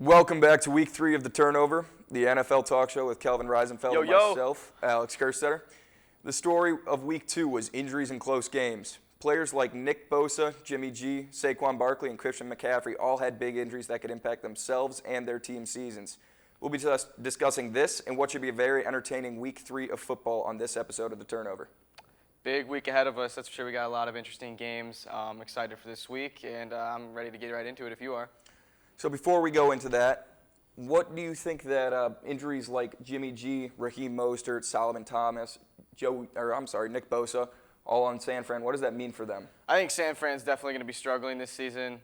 Welcome back to Week 3 of The Turnover, the NFL talk show with Kelvin Reisenfeld and myself, Alex Kerstetter. The story of Week 2 was injuries and close games. Players like Nick Bosa, Jimmy G, Saquon Barkley, and Christian McCaffrey all had big injuries that could impact themselves and their team seasons. We'll be discussing this and what should be a very entertaining Week 3 of football on this episode of The Turnover. Big week ahead of us. That's for sure. We got a lot of interesting games. I'm excited for this week, and I'm ready to get right into it if you are. So before we go into that, what do you think that injuries like Jimmy G, Raheem Mostert, Solomon Thomas, Nick Bosa, all on San Fran, what does that mean for them? I think San Fran's definitely going to be struggling this season,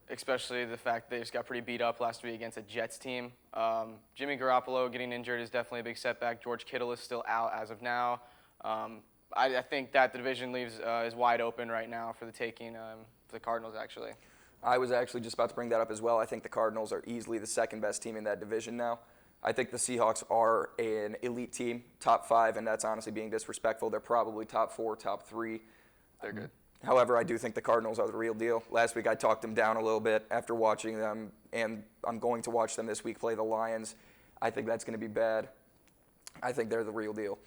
especially the fact that they just got pretty beat up last week against a Jets team. Jimmy Garoppolo getting injured is definitely a big setback. George Kittle is still out as of now. I think that the division is wide open right now for the taking for the Cardinals, actually. I was actually just about to bring that up as well. I think the Cardinals are easily the second best team in that division now. I think the Seahawks are an elite team, top 5, and that's honestly being disrespectful. They're probably top 4, top 3. They're good. However, I do think the Cardinals are the real deal. Last week I talked them down a little bit after watching them, and I'm going to watch them this week play the Lions. I think that's going to be bad. I think they're the real deal.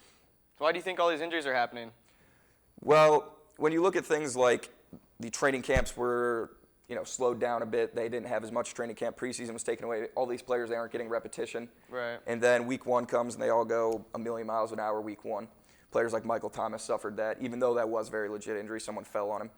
Why do you think all these injuries are happening? Well, when you look at things like the training camps were slowed down a bit. They didn't have as much training camp. Preseason was taken away. All these players, they aren't getting repetition. Right. And then week 1 comes and they all go a million miles an hour week 1. Players like Michael Thomas suffered that, even though that was a very legit injury. Someone fell on him.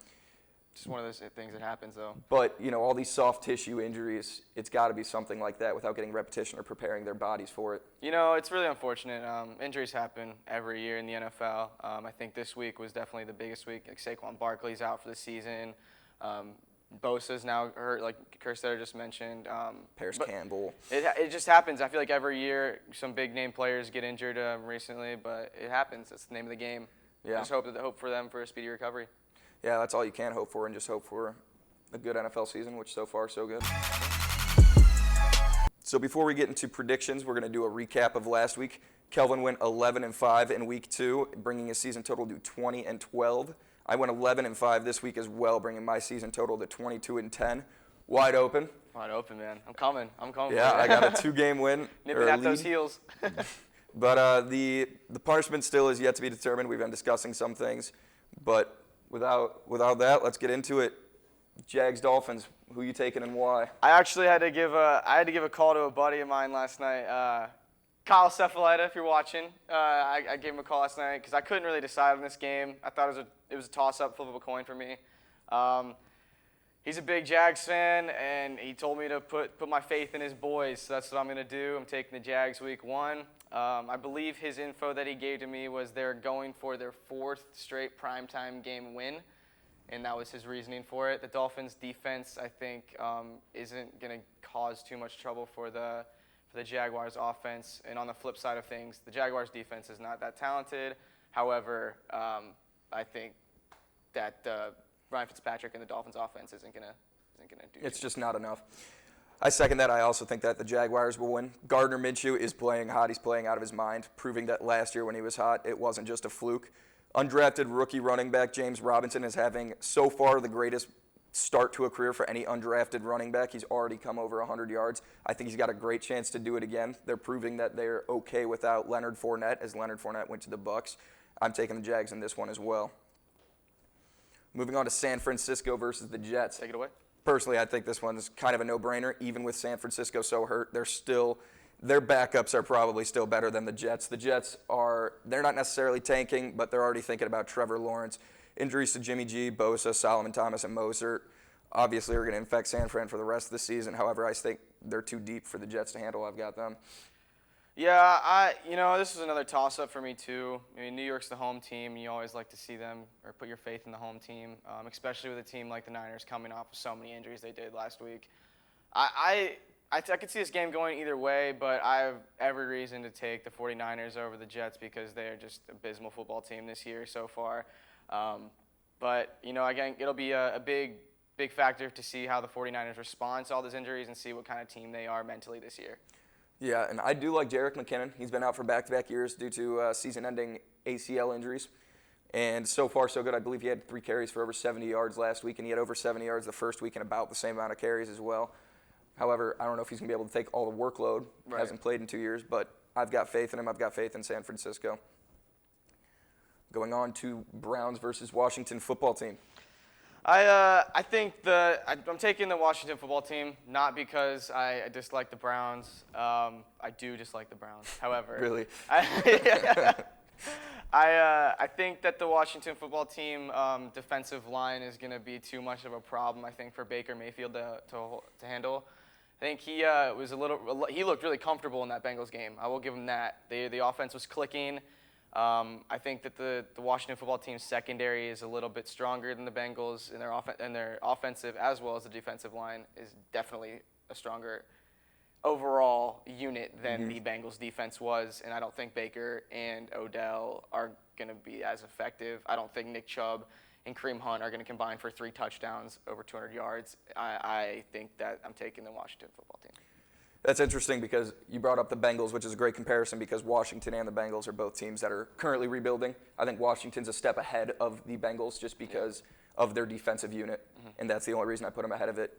Just one of those things that happens, though. But, all these soft tissue injuries, it's got to be something like that without getting repetition or preparing their bodies for it. It's really unfortunate. Injuries happen every year in the NFL. I think this week was definitely the biggest week. Like Saquon Barkley's out for the season. Bosa's now hurt, like Kerstetter just mentioned. Paris Campbell. It just happens. I feel like every year some big-name players get injured recently, but it happens. It's the name of the game. Yeah. Just hope for them for a speedy recovery. Yeah, that's all you can hope for, and just hope for a good NFL season, which so far so good. So before we get into predictions, we're going to do a recap of last week. Kelvin went 11-5 in Week 2, bringing his season total to 20-12. I went 11-5 this week as well, bringing my season total to 22-10. Wide open. Wide open, man. I'm coming. Yeah, I got a 2-game win. Nipping at those heels. But the punishment still is yet to be determined. We've been discussing some things, but without that, let's get into it. Jags Dolphins. Who you taking and why? I actually had to give a call to a buddy of mine last night. Kyle Cephaleta, if you're watching, I gave him a call last night because I couldn't really decide on this game. I thought it was a toss-up, flip of a coin for me. He's a big Jags fan, and he told me to put my faith in his boys, so that's what I'm going to do. I'm taking the Jags Week 1. I believe his info that he gave to me was they're going for their 4th straight primetime game win, and that was his reasoning for it. The Dolphins' defense, I think, isn't going to cause too much trouble for the Jaguars offense. And on the flip side of things, the Jaguars defense is not that talented. However, I think that Ryan Fitzpatrick and the Dolphins offense isn't gonna do. It's just not enough. I second that. I also think that the Jaguars will win. Gardner Minshew is playing hot. He's playing out of his mind, proving that last year when he was hot, it wasn't just a fluke. Undrafted rookie running back James Robinson is having so far the greatest start to a career for any undrafted running back. He's already come over 100 yards. I think he's got a great chance to do it again. They're proving that they're okay without Leonard Fournette, as Leonard Fournette went to the Bucs. I'm taking the Jags in this one as well. Moving on to San Francisco versus the Jets. Take it away. Personally, I think this one's kind of a no-brainer. Even with San Francisco so hurt, their backups are probably still better than the Jets. The Jets they're not necessarily tanking, but they're already thinking about Trevor Lawrence. Injuries to Jimmy G, Bosa, Solomon Thomas, and Mostert obviously are going to infect San Fran for the rest of the season. However, I think they're too deep for the Jets to handle. I've got them. Yeah, this is another toss-up for me too. I mean, New York's the home team. You always like to see them or put your faith in the home team, especially with a team like the Niners coming off of so many injuries they did last week. I could see this game going either way, but I have every reason to take the 49ers over the Jets because they're just an abysmal football team this year so far. But, again, it'll be a big factor to see how the 49ers respond to all those injuries and see what kind of team they are mentally this year. Yeah, and I do like Jerick McKinnon. He's been out for back-to-back years due to season-ending ACL injuries. And so far, so good. I believe he had 3 carries for over 70 yards last week, and he had over 70 yards the first week and about the same amount of carries as well. However, I don't know if he's going to be able to take all the workload. Right. Hasn't played in 2 years, but I've got faith in him. I've got faith in San Francisco. Going on to Browns versus Washington football team. I think I'm taking the Washington football team, not because I dislike the Browns. I do dislike the Browns. However, Really? I think that the Washington football team defensive line is going to be too much of a problem, I think, for Baker Mayfield to handle. I think he looked really comfortable in that Bengals game. I will give him that. The offense was clicking. I think that the Washington football team's secondary is a little bit stronger than the Bengals, and their offensive as well as the defensive line is definitely a stronger overall unit than the Bengals defense was, and I don't think Baker and Odell are going to be as effective. I don't think Nick Chubb and Kareem Hunt are going to combine for 3 touchdowns over 200 yards. I think that I'm taking the Washington football team. That's interesting because you brought up the Bengals, which is a great comparison because Washington and the Bengals are both teams that are currently rebuilding. I think Washington's a step ahead of the Bengals just because of their defensive unit, and that's the only reason I put them ahead of it.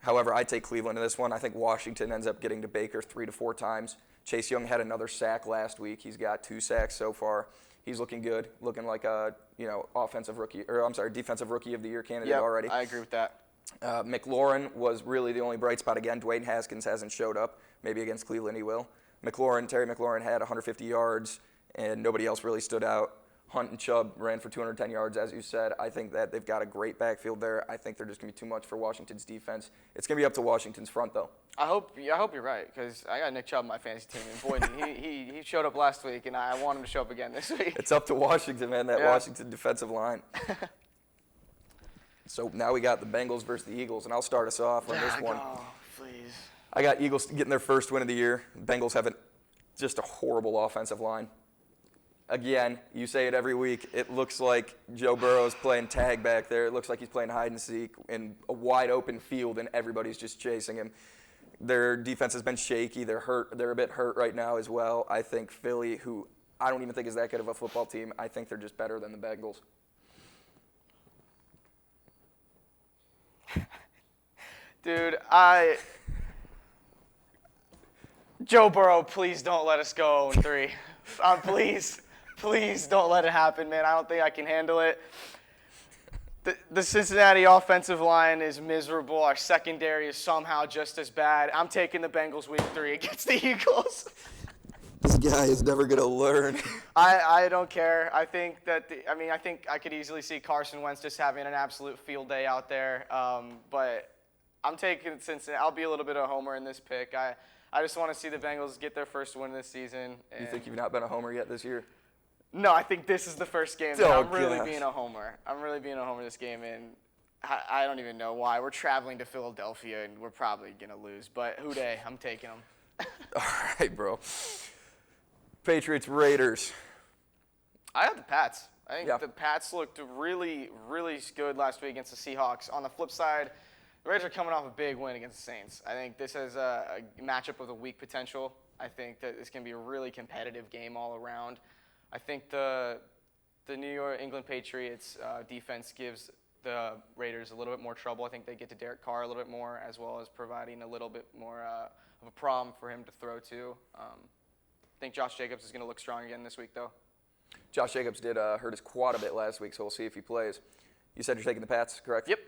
However, I take Cleveland in this one. I think Washington ends up getting to Baker 3 to 4 times. Chase Young had another sack last week. He's got 2 sacks so far. He's looking good, looking like a defensive rookie of the year candidate already. I agree with that. McLaurin was really the only bright spot again. Dwayne Haskins hasn't showed up. Maybe against Cleveland he will. Terry McLaurin had 150 yards, and nobody else really stood out. Hunt and Chubb ran for 210 yards, as you said. I think that they've got a great backfield there. I think they're just going to be too much for Washington's defense. It's going to be up to Washington's front, though. I hope you're right, because I got Nick Chubb on my fantasy team, and boy, he showed up last week, and I want him to show up again this week. It's up to Washington, man, that Washington defensive line. So now we got the Bengals versus the Eagles, and I'll start us off on this one. Oh, please. I got Eagles getting their first win of the year. Bengals have just a horrible offensive line. Again, you say it every week. It looks like Joe Burrow's playing tag back there. It looks like he's playing hide and seek in a wide open field, and everybody's just chasing him. Their defense has been shaky. They're hurt. They're a bit hurt right now as well. I think Philly, who I don't even think is that good of a football team, I think they're just better than the Bengals. Dude, Joe Burrow, please don't let us go 0-3. Please don't let it happen, man. I don't think I can handle it. The Cincinnati offensive line is miserable. Our secondary is somehow just as bad. I'm taking the Bengals week 3 against the Eagles. This guy is never going to learn. I don't care. I think I could easily see Carson Wentz just having an absolute field day out there. But I'm taking Cincinnati. I'll be a little bit of a homer in this pick. I just want to see the Bengals get their first win this season. You think you've not been a homer yet this year? No, I think this is the first game that I'm really being a homer. I'm really being a homer this game, and I don't even know why. We're traveling to Philadelphia, and we're probably going to lose. But who dey? I'm taking them. All right, bro. Patriots, Raiders. I got the Pats. I think the Pats looked really, really good last week against the Seahawks. On the flip side, the Raiders are coming off a big win against the Saints. I think this is a matchup with a weak potential. I think that it's going to be a really competitive game all around. I think the New York England Patriots defense gives the Raiders a little bit more trouble. I think they get to Derek Carr a little bit more, as well as providing a little bit more of a problem for him to throw to. I think Josh Jacobs is going to look strong again this week, though. Josh Jacobs did hurt his quad a bit last week, so we'll see if he plays. You said you're taking the Pats, correct? Yep.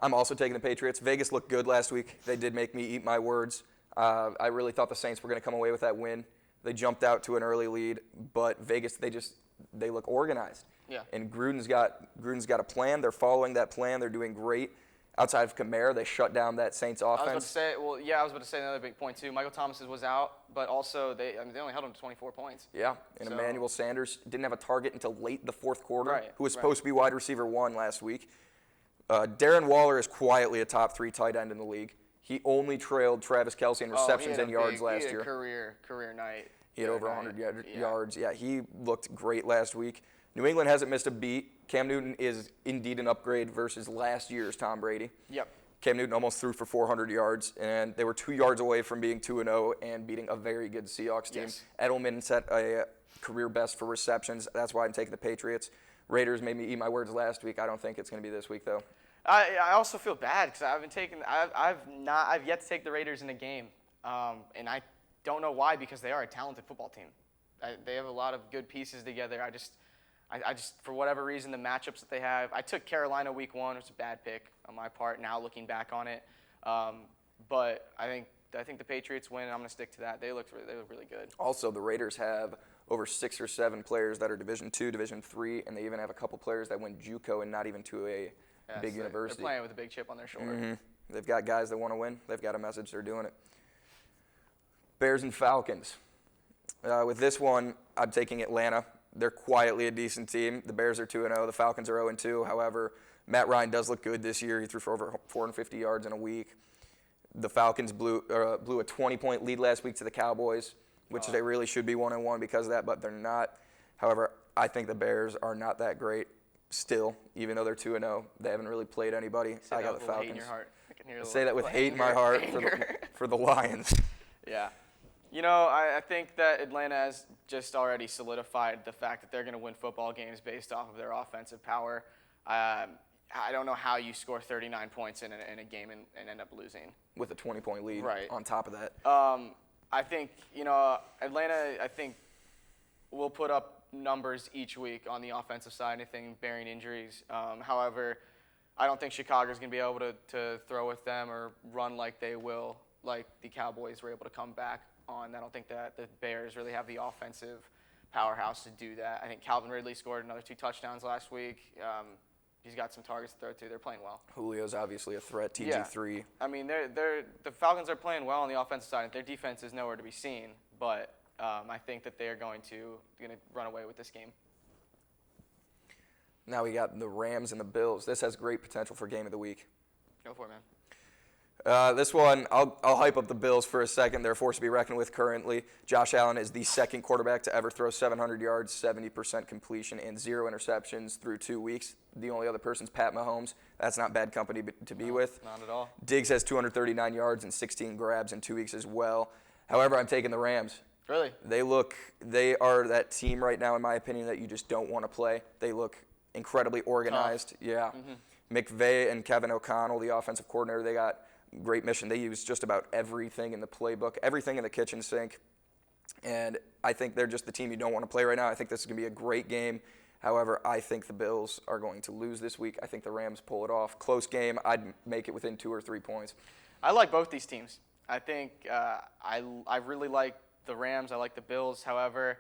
I'm also taking the Patriots. Vegas looked good last week. They did make me eat my words. I really thought the Saints were going to come away with that win. They jumped out to an early lead, but Vegas, they look organized. Yeah. And Gruden's got a plan. They're following that plan. They're doing great. Outside of Kamara, they shut down that Saints offense. I was about to say another big point too. Michael Thomas was out, but also they only held him to 24 points. Yeah, and Emmanuel Sanders didn't have a target until late the fourth quarter, who was right. supposed to be wide receiver 1 last week. Darren Waller is quietly a top 3 tight end in the league. He only trailed Travis Kelce in receptions and yards last year. He had a career night. He had over 100 yards. Yeah, he looked great last week. New England hasn't missed a beat. Cam Newton is indeed an upgrade versus last year's Tom Brady. Yep. Cam Newton almost threw for 400 yards, and they were 2 yards away from being 2-0 and beating a very good Seahawks team. Yes. Edelman set a career best for receptions. That's why I'm taking the Patriots. Raiders made me eat my words last week. I don't think it's going to be this week, though. I also feel bad because I've yet to take the Raiders in a game, and I don't know why, because they are a talented football team. They have a lot of good pieces together. I just for whatever reason, the matchups that they have. I took Carolina week 1. It was a bad pick on my part. Now looking back on it, but I think the Patriots win, and I'm going to stick to that. They look really good. Also, the Raiders have over 6 or 7 players that are Division II, Division III, and they even have a couple players that went JUCO and not even to a big university. They're playing with a big chip on their shoulder. Mm-hmm. They've got guys that want to win. They've got a message. They're doing it. Bears and Falcons. With this one, I'm taking Atlanta. They're quietly a decent team. The Bears are 2-0. The Falcons are 0-2. However, Matt Ryan does look good this year. He threw for over 450 yards in a week. The Falcons blew a 20-point lead last week to the Cowboys, which they really should be 1-1 because of that, but they're not. However, I think the Bears are not that great still, even though they're 2-0. They haven't really played anybody. I got the Falcons. Hate in your heart. I can hear say that with hate in my heart for the Lions. Yeah. I think that Atlanta has just already solidified the fact that they're going to win football games based off of their offensive power. I don't know how you score 39 points in a game and end up losing. With a 20-point lead on top of that. I think, Atlanta, will put up numbers each week on the offensive side, anything bearing injuries. However, I don't think Chicago's going to be able to throw with them or run like they will, like the Cowboys were able to come back on. I don't think that the Bears really have the offensive powerhouse to do that. I think Calvin Ridley scored another 2 touchdowns last week. He's got some targets to throw to. They're playing well. Julio's obviously a threat. TG3. Yeah. I mean, the Falcons are playing well on the offensive side. Their defense is nowhere to be seen, but I think that they are going to run away with this game. Now we got the Rams and the Bills. This has great potential for game of the week. Go for it, man. This one, I'll hype up the Bills for a second. They're a force to be reckoned with currently. Josh Allen is the second quarterback to ever throw 700 yards, 70% completion, and 0 interceptions through 2 weeks. The only other person's Pat Mahomes. That's not bad company to be with. Not at all. Diggs has 239 yards and 16 grabs in 2 weeks as well. However, I'm taking the Rams. Really? They are that team right now, in my opinion, that you just don't want to play. They look incredibly organized. Tough. Yeah. Mm-hmm. McVay and Kevin O'Connell, the offensive coordinator, they got great mission. They use just about everything in the playbook, everything in the kitchen sink. And I think they're just the team you don't want to play right now. I think this is going to be a great game. However, I think the Bills are going to lose this week. I think the Rams pull it off. Close game. I'd make it within 2 or 3 points. I like both these teams. I think I really like the Rams. I like the Bills. However,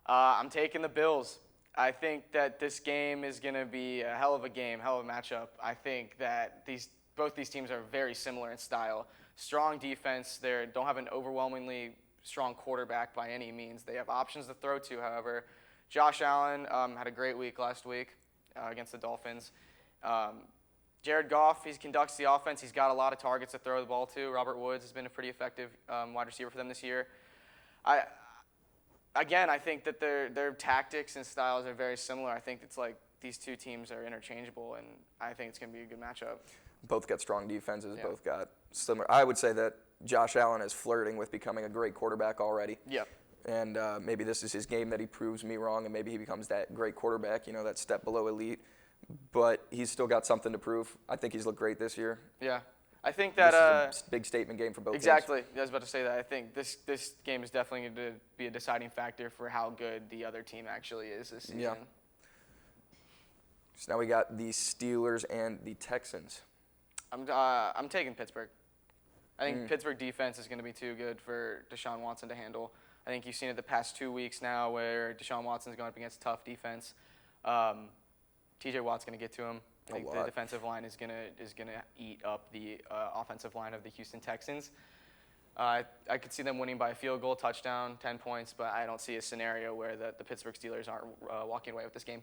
I'm taking the Bills. I think that this game is going to be a hell of a game, hell of a matchup. I think that both these teams are very similar in style. Strong defense. They don't have an overwhelmingly strong quarterback by any means. They have options to throw to, however. Josh Allen had a great week last week against the Dolphins. Jared Goff, he conducts the offense. He's got a lot of targets to throw the ball to. Robert Woods has been a pretty effective wide receiver for them this year. I think that their tactics and styles are very similar. I think it's like these two teams are interchangeable, and I think it's going to be a good matchup. Both got strong defenses. Yeah. Both got similar. I would say that Josh Allen is flirting with becoming a great quarterback already. Yep. And maybe this is his game that he proves me wrong, and maybe he becomes that great quarterback, that step below elite. But he's still got something to prove. I think he's looked great this year. Yeah. I think that this is a big statement game for both exactly. teams. I was about to say that. I think this game is definitely going to be a deciding factor for how good the other team actually is this season. Yeah. So now we got the Steelers and the Texans. I'm taking Pittsburgh. I think Pittsburgh defense is going to be too good for Deshaun Watson to handle. I think you've seen it the past 2 weeks now where Deshaun Watson's going up against tough defense. T.J. Watt's going to get to him. I think the defensive line is gonna eat up the offensive line of the Houston Texans. I could see them winning by a field goal, touchdown, 10 points, but I don't see a scenario where the Pittsburgh Steelers aren't walking away with this game.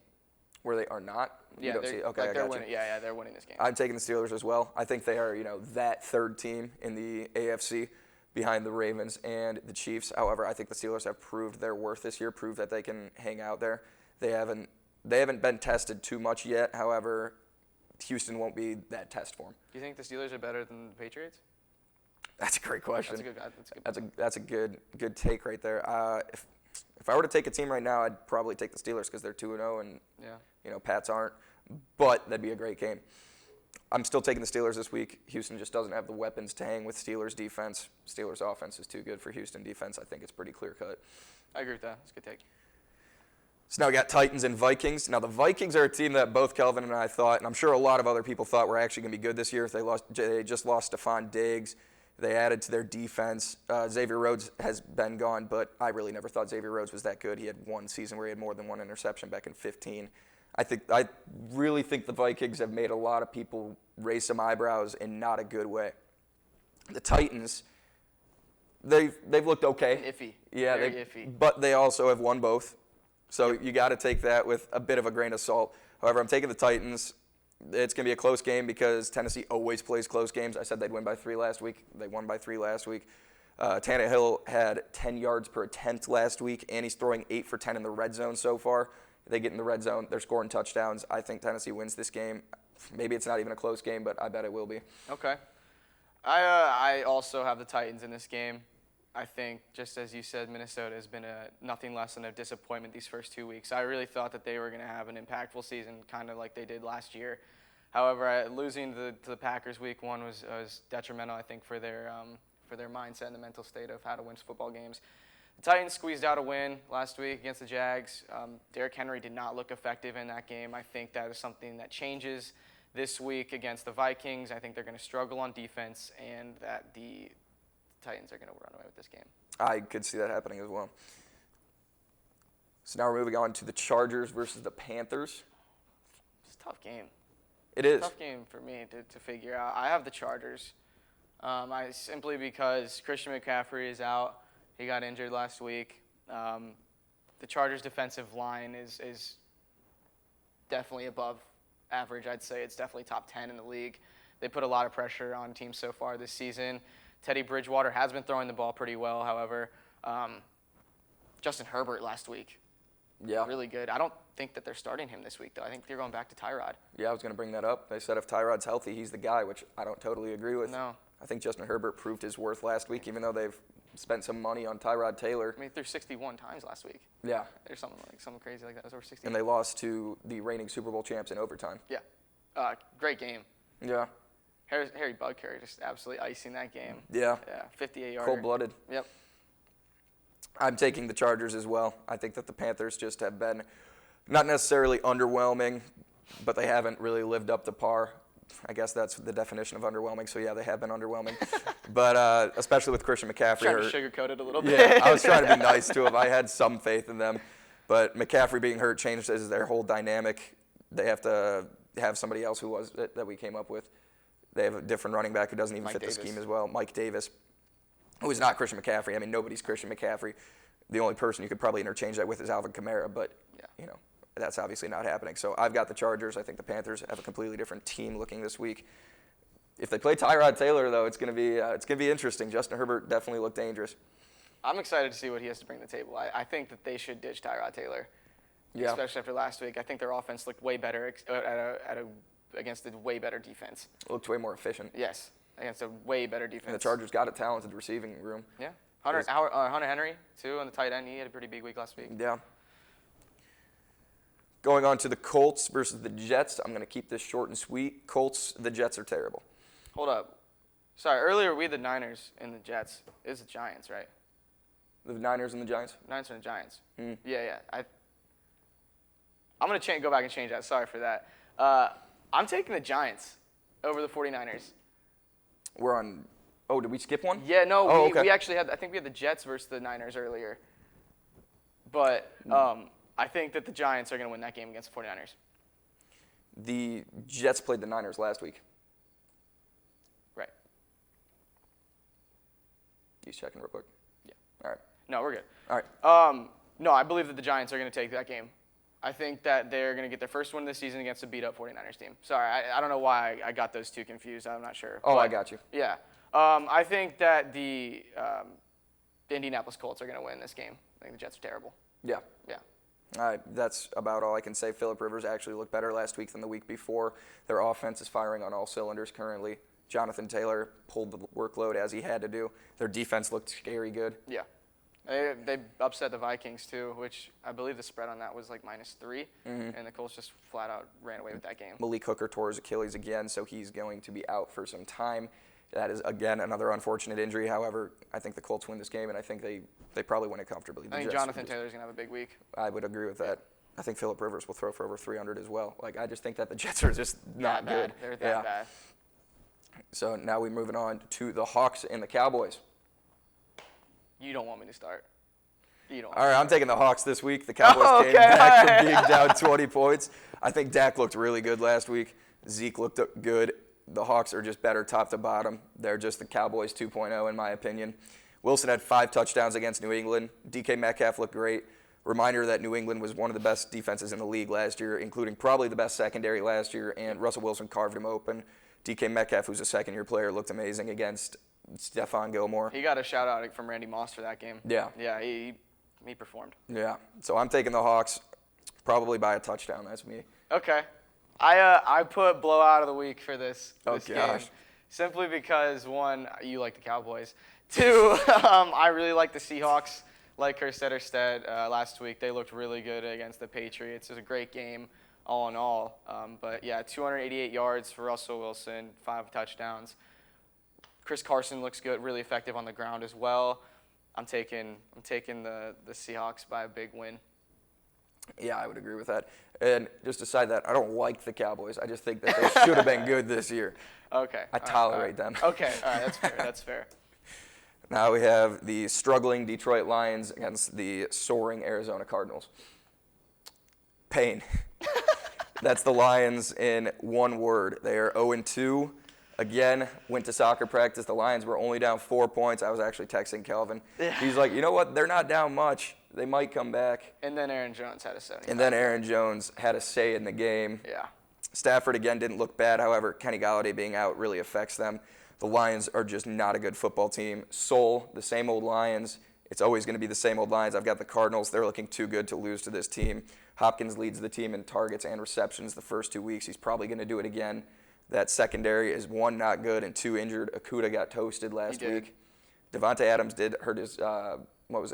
Where they are not? Yeah, they're winning. Yeah, they're winning this game. I'm taking the Steelers as well. I think they are, that third team in the AFC behind the Ravens and the Chiefs. However, I think the Steelers have proved their worth this year, proved that they can hang out there. They haven't been tested too much yet. However, Houston won't be that test for them. Do you think the Steelers are better than the Patriots? That's a great question. That's a good good take right there. If I were to take a team right now, I'd probably take the Steelers because they're 2-0 and Pats aren't. But that'd be a great game. I'm still taking the Steelers this week. Houston just doesn't have the weapons to hang with Steelers defense. Steelers offense is too good for Houston defense. I think it's pretty clear cut. I agree with that. It's a good take. So now we got Titans and Vikings. Now the Vikings are a team that both Kelvin and I thought, and I'm sure a lot of other people thought were actually going to be good this year. If they just lost Stephon Diggs. They added to their defense. Xavier Rhodes has been gone, but I really never thought Xavier Rhodes was that good. He had one season where he had more than one interception back in 2015. I really think the Vikings have made a lot of people raise some eyebrows in not a good way. The Titans, they've looked okay. Iffy. Yeah, Very iffy. But they also have won both. So you got to take that with a bit of a grain of salt. However, I'm taking the Titans. It's going to be a close game because Tennessee always plays close games. I said they'd win by 3 last week. They won by 3 last week. Tannehill had 10 yards per attempt last week, and he's throwing 8 for 10 in the red zone so far. They get in the red zone. They're scoring touchdowns. I think Tennessee wins this game. Maybe it's not even a close game, but I bet it will be. Okay. I also have the Titans in this game. I think, just as you said, Minnesota has been nothing less than a disappointment these first 2 weeks. I really thought that they were going to have an impactful season, kind of like they did last year. However, losing to the Packers week 1 was detrimental, I think, for their mindset and the mental state of how to win football games. The Titans squeezed out a win last week against the Jags. Derrick Henry did not look effective in that game. I think that is something that changes this week against the Vikings. I think they're going to struggle on defense, and that the Titans are going to run away with this game. I could see that happening as well. So now we're moving on to the Chargers versus the Panthers. It's a tough game. It is. It's a tough game for me to figure out. I have the Chargers. Simply because Christian McCaffrey is out. He got injured last week. The Chargers' defensive line is definitely above average. I'd say it's definitely top 10 in the league. They put a lot of pressure on teams so far this season. Teddy Bridgewater has been throwing the ball pretty well, however. Justin Herbert last week, really good. I don't think that they're starting him this week, though. I think they're going back to Tyrod. Yeah, I was going to bring that up. They said if Tyrod's healthy, he's the guy, which I don't totally agree with. No. I think Justin Herbert proved his worth last week, even though they've spent some money on Tyrod Taylor. I mean, threw 61 times last week. Yeah. There's something crazy like that. It was over 60. And they lost to the reigning Super Bowl champs in overtime. Yeah. Great game. Yeah. Harry Butker just absolutely icing that game. Yeah. Yeah, 58-yarder. Cold-blooded. Yep. I'm taking the Chargers as well. I think that the Panthers just have been not necessarily underwhelming, but they haven't really lived up to par. I guess that's the definition of underwhelming. So, yeah, they have been underwhelming. But especially with Christian McCaffrey. Trying to sugarcoat it a little bit. Yeah, I was trying to be nice to him. I had some faith in them. But McCaffrey being hurt changes their whole dynamic. They have to have somebody else who was that we came up with. They have a different running back who doesn't even fit the scheme as well. Mike Davis, who is not Christian McCaffrey. I mean, nobody's Christian McCaffrey. The only person you could probably interchange that with is Alvin Kamara, but, that's obviously not happening. So I've got the Chargers. I think the Panthers have a completely different team looking this week. If they play Tyrod Taylor, though, it's going to be interesting. Justin Herbert definitely looked dangerous. I'm excited to see what he has to bring to the table. I think that they should ditch Tyrod Taylor, especially after last week. I think their offense looked way better against a way better defense. It looked way more efficient. Yes, against a way better defense. And the Chargers got a talented receiving room. Yeah. Hunter Henry, too, on the tight end. He had a pretty big week last week. Yeah. Going on to the Colts versus the Jets. I'm going to keep this short and sweet. Colts, the Jets are terrible. Hold up. Sorry, earlier we had the Niners and the Jets. It was the Giants, right? The Niners and the Giants? Niners and the Giants. Yeah. I'm going to go back and change that. Sorry for that. I'm taking the Giants over the 49ers. We're on – did we skip one? Yeah, no. Okay. We actually had – I think we had the Jets versus the Niners earlier. But I think that the Giants are going to win that game against the 49ers. The Jets played the Niners last week. Right. He's checking real quick. Yeah. All right. No, we're good. All right. No, I believe that the Giants are going to take that game. I think that they're going to get their first win this season against a beat-up 49ers team. Sorry, I don't know why I got those two confused. I'm not sure. Oh, I got you. Yeah. I think that the Indianapolis Colts are going to win this game. I think the Jets are terrible. Yeah. Yeah. All right, that's about all I can say. Phillip Rivers actually looked better last week than the week before. Their offense is firing on all cylinders currently. Jonathan Taylor pulled the workload as he had to do. Their defense looked scary good. Yeah. They upset the Vikings too, which I believe the spread on that was like -3, and the Colts just flat out ran away with that game. Malik Hooker tore his Achilles again, so he's going to be out for some time. That is, again, another unfortunate injury. However, I think the Colts win this game, and I think they probably win it comfortably. I think Jonathan Taylor's going to have a big week. I would agree with that. I think Phillip Rivers will throw for over 300 as well. Like, I just think that the Jets are just not good. They're that bad. So now we're moving on to the Hawks and the Cowboys. You don't want me to start. All right, I'm taking the Hawks this week. The Cowboys came back from being down 20 points. I think Dak looked really good last week. Zeke looked good. The Hawks are just better top to bottom. They're just the Cowboys 2.0 in my opinion. Wilson had 5 touchdowns against New England. DK Metcalf looked great. Reminder that New England was one of the best defenses in the league last year, including probably the best secondary last year, and Russell Wilson carved him open. DK Metcalf, who's a second-year player, looked amazing against Stephon Gilmore. He got a shout-out from Randy Moss for that game. Yeah. Yeah, he performed. Yeah, so I'm taking the Hawks probably by a touchdown. That's me. Okay. I put blowout of the week for this game. Simply because, 1, you like the Cowboys. 2, I really like the Seahawks. Like Kerstetter said last week, they looked really good against the Patriots. It was a great game all in all. But, yeah, 288 yards for Russell Wilson, 5 touchdowns. Chris Carson looks good, really effective on the ground as well. I'm taking the Seahawks by a big win. Yeah, I would agree with that. And just to side that, I don't like the Cowboys. I just think that they should have been good this year. Okay. I tolerate them. Okay, all right, that's fair. That's fair. Now we have the struggling Detroit Lions against the soaring Arizona Cardinals. Pain. That's the Lions in one word. They are 0-2. Again, went to soccer practice. The Lions were only down 4 points. I was actually texting Kelvin. He's like, you know what? They're not down much. They might come back. And then Aaron Jones had a 70. And then Aaron Jones had a say in the game. Yeah. Stafford, again, didn't look bad. However, Kenny Golladay being out really affects them. The Lions are just not a good football team. Soul, the same old Lions. It's always going to be the same old Lions. I've got the Cardinals. They're looking too good to lose to this team. Hopkins leads the team in targets and receptions the first 2 weeks. He's probably going to do it again. That secondary is 1, not good, and 2, injured. Akuda got toasted last week. Devontae Adams did hurt his,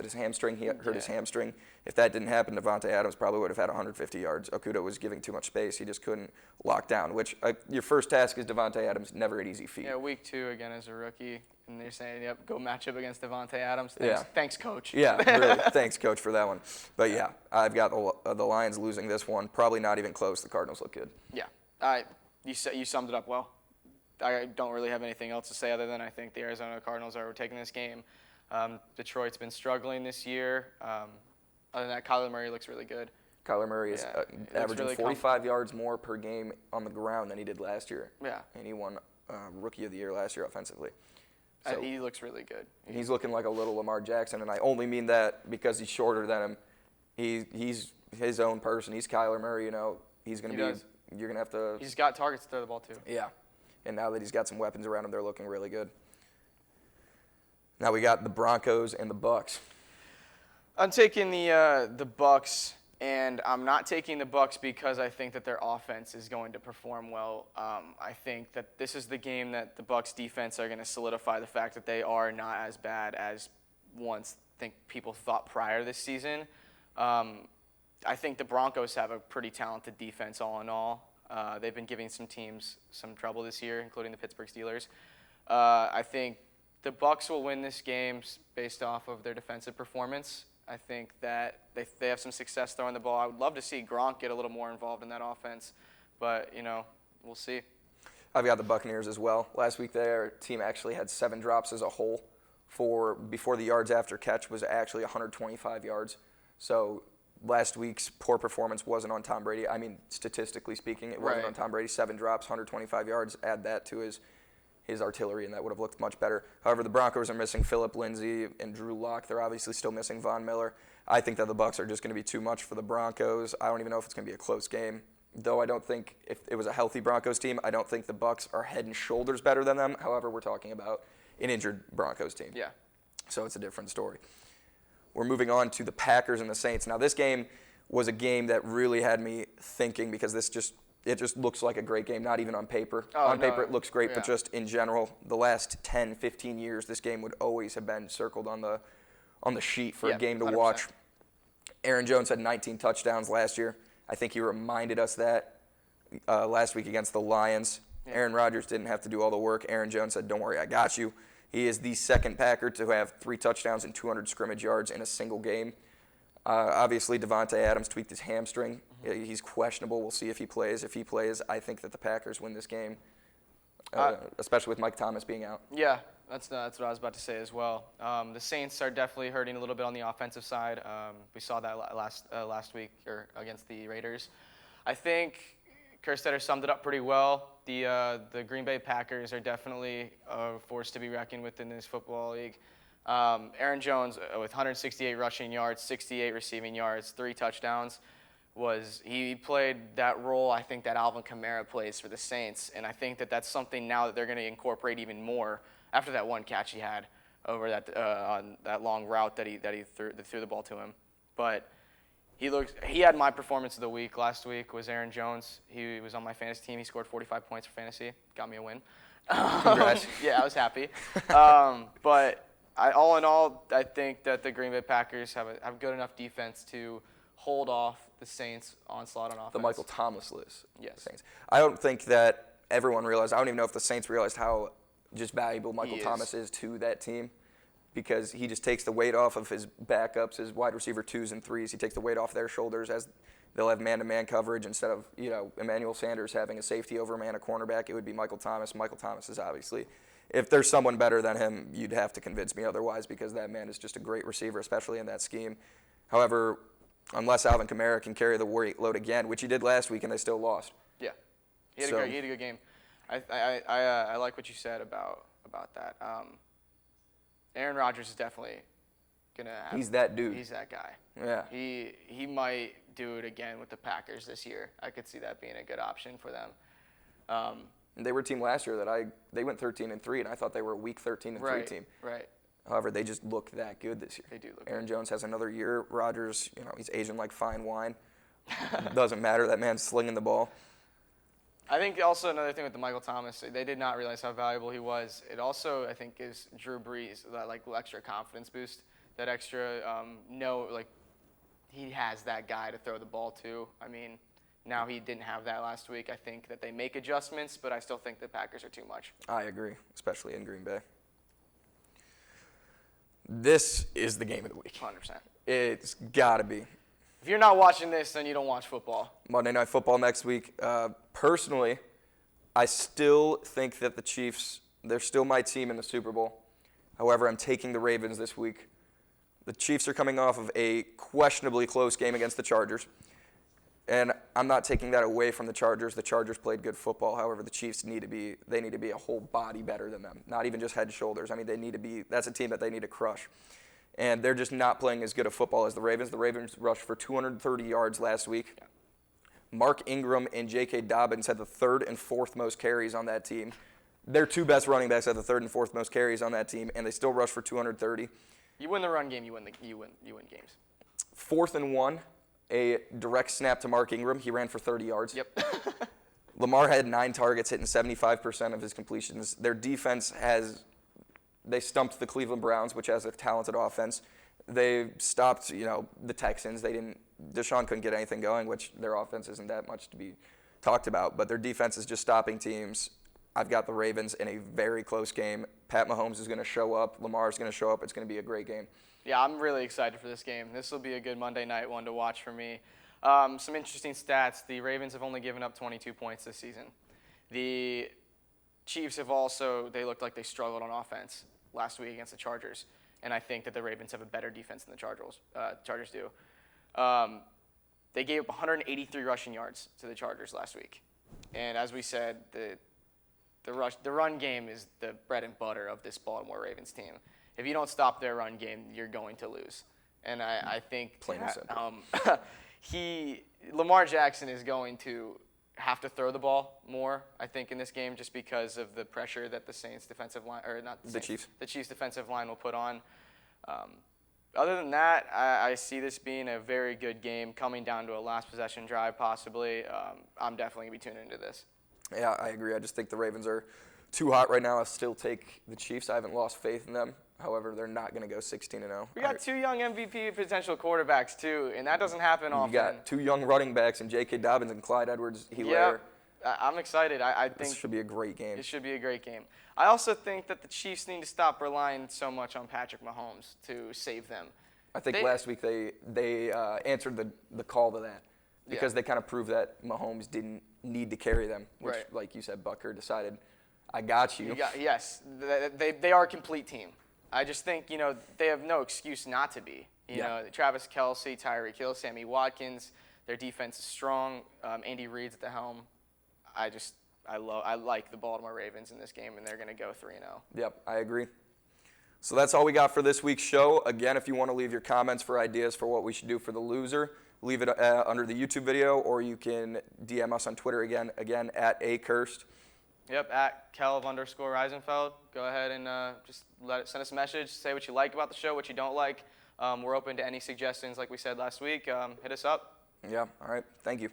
his hamstring? He hurt his hamstring. If that didn't happen, Devontae Adams probably would have had 150 yards. Okuda was giving too much space. He just couldn't lock down, which your first task is Devontae Adams, never an easy feat. Yeah, week 2 again as a rookie, and they're saying, yep, go match up against Devontae Adams. Thanks, coach. Yeah, really. Thanks, coach, for that one. But, yeah, I've got the Lions losing this one. Probably not even close. The Cardinals look good. Yeah. You summed it up well. I don't really have anything else to say other than I think the Arizona Cardinals are taking this game. Detroit's been struggling this year. Other than that, Kyler Murray looks really good. Kyler Murray is averaging really 45 yards more per game on the ground than he did last year. Yeah. And he won Rookie of the Year last year offensively. So he looks really good. He's looking like a little Lamar Jackson, and I only mean that because he's shorter than him. He's his own person. He's Kyler Murray, you know. He's going to be – you're going to have to – He's got targets to throw the ball to. Yeah. And now that he's got some weapons around him, they're looking really good. Now we got the Broncos and the Bucs. I'm taking the Bucs, and I'm not taking the Bucs because I think that their offense is going to perform well. I think that this is the game that the Bucs defense are going to solidify the fact that they are not as bad as once people thought prior this season. I think the Broncos have a pretty talented defense all in all. They've been giving some teams some trouble this year, including the Pittsburgh Steelers. I think the Bucs will win this game based off of their defensive performance. I think that they have some success throwing the ball. I would love to see Gronk get a little more involved in that offense, but, we'll see. I've got the Buccaneers as well. Last week their team actually had 7 drops as a whole. Before the yards after catch was actually 125 yards. So last week's poor performance wasn't on Tom Brady. I mean, statistically speaking, it wasn't on Tom Brady. 7 drops, 125 yards. Add that to his artillery, and that would have looked much better. However, the Broncos are missing Phillip Lindsay and Drew Lock. They're obviously still missing Von Miller. I think that the Bucs are just going to be too much for the Broncos. I don't even know if it's going to be a close game. Though I don't think if it was a healthy Broncos team, I don't think the Bucs are head and shoulders better than them. However, we're talking about an injured Broncos team. Yeah. So it's a different story. We're moving on to the Packers and the Saints. Now, this game was a game that really had me thinking because it just looks like a great game, not even on paper. On paper, it looks great, but just in general, the last 10, 15 years, this game would always have been circled on on the sheet for a game to 100%. watch. Aaron Jones had 19 touchdowns last year. I think he reminded us that last week against the Lions. Yeah. Aaron Rodgers didn't have to do all the work. Aaron Jones said, "Don't worry, I got you." He is the second Packer to have 3 touchdowns and 200 scrimmage yards in a single game. Obviously, Devontae Adams tweaked his hamstring. Mm-hmm. He's questionable. We'll see if he plays. If he plays, I think that the Packers win this game, especially with Mike Thomas being out. Yeah, that's what I was about to say as well. The Saints are definitely hurting a little bit on the offensive side. We saw that last week or against the Raiders. I think Kerstetter summed it up pretty well. The Green Bay Packers are definitely a force to be reckoned with in this football league. Aaron Jones with 168 rushing yards, 68 receiving yards, 3 touchdowns. He played that role I think that Alvin Kamara plays for the Saints, and I think that that's something now that they're going to incorporate even more after that one catch he had over on that long route that he threw the ball to him. But he had my performance of the week last week was Aaron Jones. He was on my fantasy team. He scored 45 points for fantasy. Got me a win. Congrats. Yeah, I was happy. But all in all, I think that the Green Bay Packers have good enough defense to hold off the Saints' onslaught on offense. The Michael Thomas list. Yes. Saints. I don't think that everyone realized. I don't even know if the Saints realized how just valuable Michael Thomas is to that team, because he just takes the weight off of his backups, his wide receiver 2s and 3s. He takes the weight off their shoulders as they'll have man-to-man coverage instead of, Emmanuel Sanders having a safety over man, a cornerback. It would be Michael Thomas. Michael Thomas is obviously, if there's someone better than him, you'd have to convince me otherwise, because that man is just a great receiver, especially in that scheme. However, unless Alvin Kamara can carry the weight load again, which he did last week and they still lost. Yeah, he had a good game. I like what you said about that. Aaron Rodgers is definitely gonna have. He's that dude. He's that guy. Yeah. He might do it again with the Packers this year. I could see that being a good option for them. And they were a team last year they went 13-3, and I thought they were a week 13-3 team. Right. However, they just look that good this year. They do look Aaron good. Jones has another year. Rodgers, he's aging like fine wine. Doesn't matter. That man's slinging the ball. I think also another thing with the Michael Thomas, they did not realize how valuable he was. It also, I think, gives Drew Brees that extra confidence boost, that extra he has that guy to throw the ball to. I mean, now he didn't have that last week. I think that they make adjustments, but I still think the Packers are too much. I agree, especially in Green Bay. This is the game of the week. 100%. It's got to be. If you're not watching this, then you don't watch football. Monday Night Football next week. Personally, I still think that the Chiefs, they're still my team in the Super Bowl. However, I'm taking the Ravens this week. The Chiefs are coming off of a questionably close game against the Chargers. And I'm not taking that away from the Chargers. The Chargers played good football. However, the Chiefs need to be a whole body better than them. Not even just head and shoulders. I mean, that's a team that they need to crush. And they're just not playing as good of football as the Ravens. The Ravens rushed for 230 yards last week. Mark Ingram and J.K. Dobbins had the 3rd and 4th most carries on that team. Their 2 best running backs had the 3rd and 4th most carries on that team, and they still rushed for 230. You win the run game, you win games. 4th and 1, a direct snap to Mark Ingram. He ran for 30 yards. Yep. Lamar had 9 targets, hitting 75% of his completions. Their defense they stumped the Cleveland Browns, which has a talented offense. They stopped, the Texans. Deshaun couldn't get anything going, which their offense isn't that much to be talked about. But their defense is just stopping teams. I've got the Ravens in a very close game. Pat Mahomes is going to show up. Lamar is going to show up. It's going to be a great game. Yeah, I'm really excited for this game. This will be a good Monday night one to watch for me. Some interesting stats. The Ravens have only given up 22 points this season. The Chiefs have they looked like they struggled on offense last week against the Chargers, and I think that the Ravens have a better defense than the Chargers do. They gave up 183 rushing yards to the Chargers last week, and as we said, the run game is the bread and butter of this Baltimore Ravens team. If you don't stop their run game, you're going to lose, and I think plain and simple. Lamar Jackson is going to have to throw the ball more, I think, in this game, just because of the pressure that the Saints defensive line, or not the Chiefs defensive line will put on. Other than that, I see this being a very good game, coming down to a last possession drive possibly. I'm definitely going to be tuning into this. Yeah, I agree. I just think the Ravens are too hot right now. I still take the Chiefs. I haven't lost faith in them. However, they're not going to go 16-0. We got 2 young MVP potential quarterbacks, too, and that doesn't happen often. You got 2 young running backs in J.K. Dobbins and Clyde Edwards-Helaire. Yeah, I'm excited. I think this should be a great game. It should be a great game. I also think that the Chiefs need to stop relying so much on Patrick Mahomes to save them. I think last week they answered the call to that because they kind of proved that Mahomes didn't need to carry them, which, like you said, Bucker decided, I got you. Yes, they are a complete team. I just think, they have no excuse not to be. You know, Travis Kelce, Tyreek Hill, Sammy Watkins, their defense is strong. Andy Reid's at the helm. I like the Baltimore Ravens in this game, and they're going to go 3-0. Yep, I agree. So that's all we got for this week's show. Again, if you want to leave your comments for ideas for what we should do for the loser, leave it under the YouTube video, or you can DM us on Twitter again at @Kerst. Yep, at Kelv_Reisenfeld. Go ahead and just send us a message. Say what you like about the show, what you don't like. We're open to any suggestions, like we said last week. Hit us up. Yeah, all right. Thank you.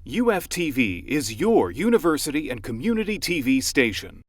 UFTV is your university and community TV station.